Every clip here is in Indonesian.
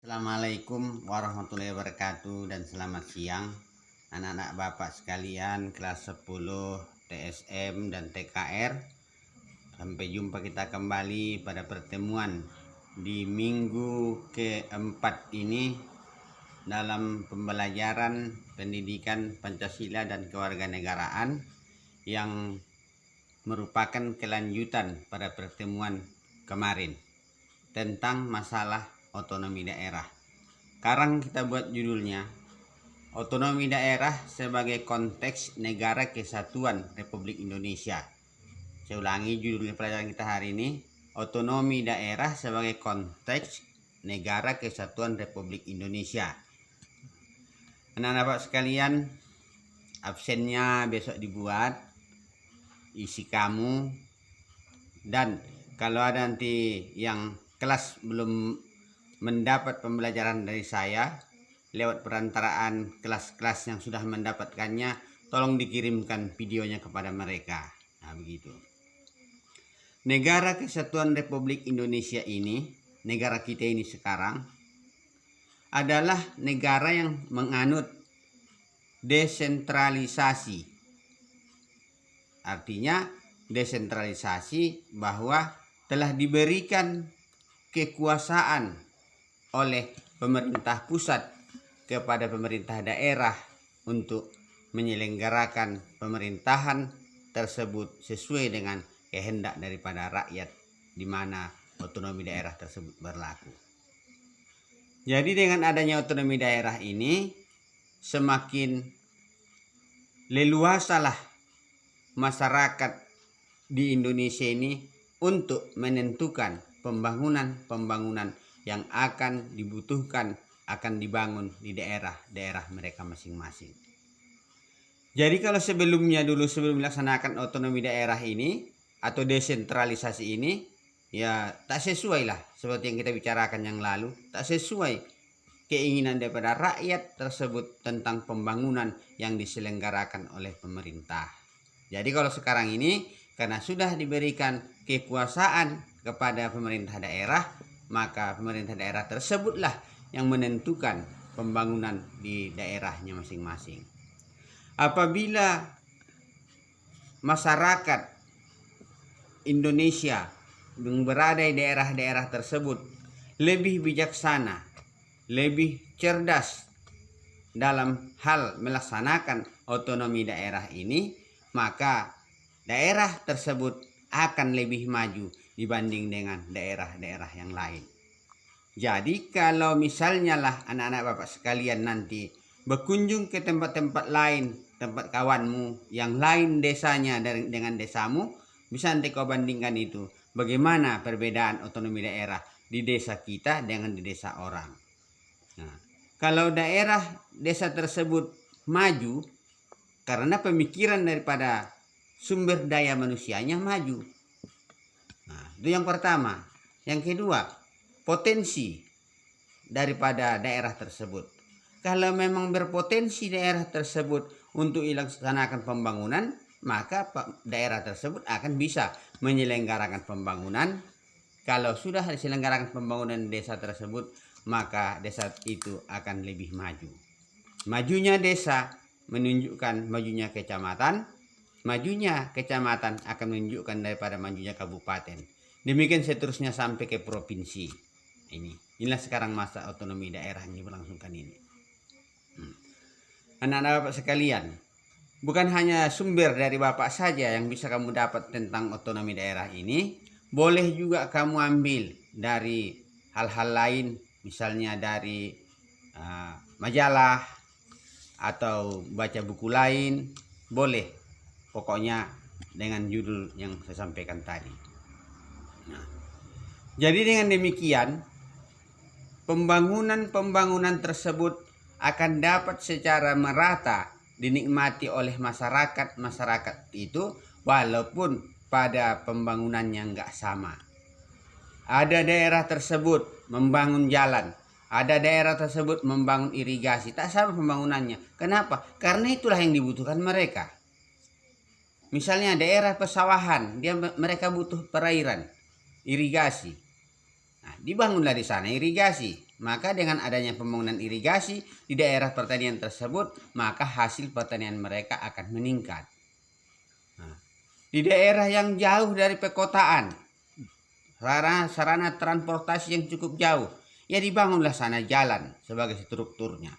Assalamualaikum warahmatullahi wabarakatuh dan selamat siang anak-anak bapak sekalian kelas 10 TSM dan TKR. Sampai jumpa kita kembali pada pertemuan di minggu keempat ini dalam pembelajaran pendidikan Pancasila dan kewarganegaraan yang merupakan kelanjutan pada pertemuan kemarin tentang masalah otonomi daerah. Sekarang kita buat judulnya otonomi daerah sebagai konteks negara kesatuan Republik Indonesia. Saya ulangi judul pelajaran kita hari ini, otonomi daerah sebagai konteks negara kesatuan Republik Indonesia. Anak-anak bapak sekalian, absennya besok dibuat, isi kamu, dan kalau ada nanti yang kelas belum mendapat pembelajaran dari saya lewat perantaraan kelas-kelas yang sudah mendapatkannya, tolong dikirimkan videonya kepada mereka. Nah, begitu. Negara Kesatuan Republik Indonesia ini, negara kita ini sekarang adalah negara yang menganut desentralisasi. Artinya desentralisasi bahwa telah diberikan kekuasaan oleh pemerintah pusat kepada pemerintah daerah untuk menyelenggarakan pemerintahan tersebut sesuai dengan kehendak daripada rakyat di mana otonomi daerah tersebut berlaku. Jadi dengan adanya otonomi daerah ini semakin leluasalah masyarakat di Indonesia ini untuk menentukan pembangunan yang akan dibutuhkan, akan dibangun di daerah-daerah mereka masing-masing. Jadi kalau sebelum melaksanakan otonomi daerah ini atau desentralisasi ini, ya tak sesuai lah seperti yang kita bicarakan yang lalu, tak sesuai keinginan daripada rakyat tersebut tentang pembangunan yang diselenggarakan oleh pemerintah. Jadi kalau sekarang ini karena sudah diberikan kekuasaan kepada pemerintah daerah, maka pemerintah daerah tersebutlah yang menentukan pembangunan di daerahnya masing-masing. Apabila masyarakat Indonesia yang berada di daerah-daerah tersebut lebih bijaksana, lebih cerdas dalam hal melaksanakan otonomi daerah ini, maka daerah tersebut akan lebih maju dibanding dengan daerah-daerah yang lain. Jadi kalau misalnya lah anak-anak bapak sekalian nanti berkunjung ke tempat-tempat lain, tempat kawanmu yang lain desanya dengan desamu, bisa nanti kau bandingkan itu. Bagaimana perbedaan otonomi daerah di desa kita dengan di desa orang. Nah, kalau daerah desa tersebut maju karena pemikiran daripada sumber daya manusianya maju. Nah, itu yang pertama. Yang kedua, potensi daripada daerah tersebut. Kalau memang berpotensi daerah tersebut untuk dilaksanakan pembangunan, maka daerah tersebut akan bisa menyelenggarakan pembangunan. Kalau sudah diselenggarakan pembangunan desa tersebut, maka desa itu akan lebih maju. Majunya desa menunjukkan majunya kecamatan, majunya kecamatan akan menunjukkan daripada majunya kabupaten. Demikian seterusnya sampai ke provinsi. Inilah sekarang masa otonomi daerah yang diberlangsungkan ini. Anak-anak bapak sekalian, bukan hanya sumber dari bapak saja yang bisa kamu dapat tentang otonomi daerah ini, boleh juga kamu ambil dari hal-hal lain, misalnya dari majalah atau baca buku lain, boleh. Pokoknya dengan judul yang saya sampaikan tadi. Nah, jadi dengan demikian pembangunan tersebut akan dapat secara merata dinikmati oleh masyarakat itu walaupun pada pembangunannya nggak sama. Ada daerah tersebut membangun jalan, ada daerah tersebut membangun irigasi, tak sama pembangunannya. Kenapa? Karena itulah yang dibutuhkan mereka. Misalnya daerah pesawahan, mereka butuh perairan, irigasi. Nah, dibangunlah di sana irigasi. Maka dengan adanya pembangunan irigasi di daerah pertanian tersebut, maka hasil pertanian mereka akan meningkat. Nah, di daerah yang jauh dari perkotaan, sarana transportasi yang cukup jauh, ya dibangunlah sana jalan sebagai strukturnya.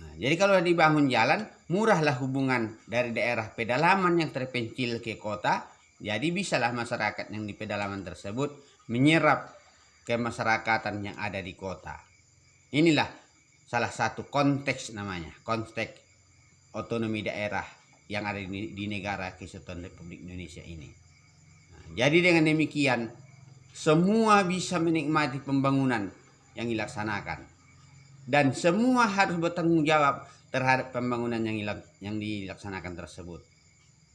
Nah, jadi kalau dibangun jalan, murahlah hubungan dari daerah pedalaman yang terpencil ke kota. Jadi bisalah masyarakat yang di pedalaman tersebut menyerap kemasyarakatan yang ada di kota. Inilah salah satu konteks namanya, konteks otonomi daerah yang ada di negara Kesatuan Republik Indonesia ini. Nah, jadi dengan demikian semua bisa menikmati pembangunan yang dilaksanakan dan semua harus bertanggung jawab terhadap pembangunan yang dilaksanakan tersebut.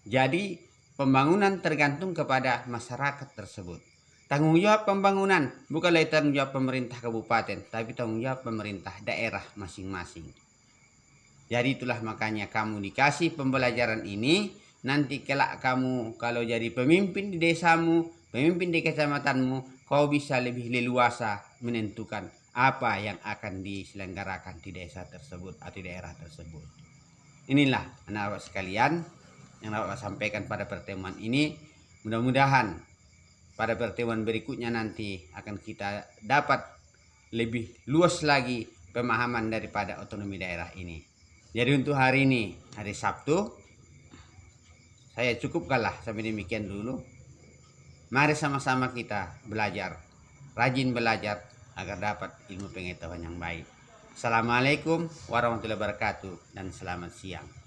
Jadi pembangunan tergantung kepada masyarakat tersebut. Tanggung jawab pembangunan bukanlah tanggung jawab pemerintah kabupaten, tapi tanggung jawab pemerintah daerah masing-masing. Jadi itulah makanya kamu dikasih pembelajaran ini. Nanti kelak kamu kalau jadi pemimpin di desamu, pemimpin di kecamatanmu, kau bisa lebih leluasa menentukan apa yang akan diselenggarakan di desa tersebut atau di daerah tersebut. Inilah anak-anak sekalian yang dapat sampaikan pada pertemuan ini. Mudah-mudahan pada pertemuan berikutnya nanti akan kita dapat lebih luas lagi pemahaman daripada otonomi daerah ini. Jadi untuk hari ini, hari Sabtu, saya cukupkanlah sampai demikian dulu. Mari sama-sama kita belajar, rajin belajar agar dapat ilmu pengetahuan yang baik. Assalamualaikum warahmatullahi wabarakatuh dan selamat siang.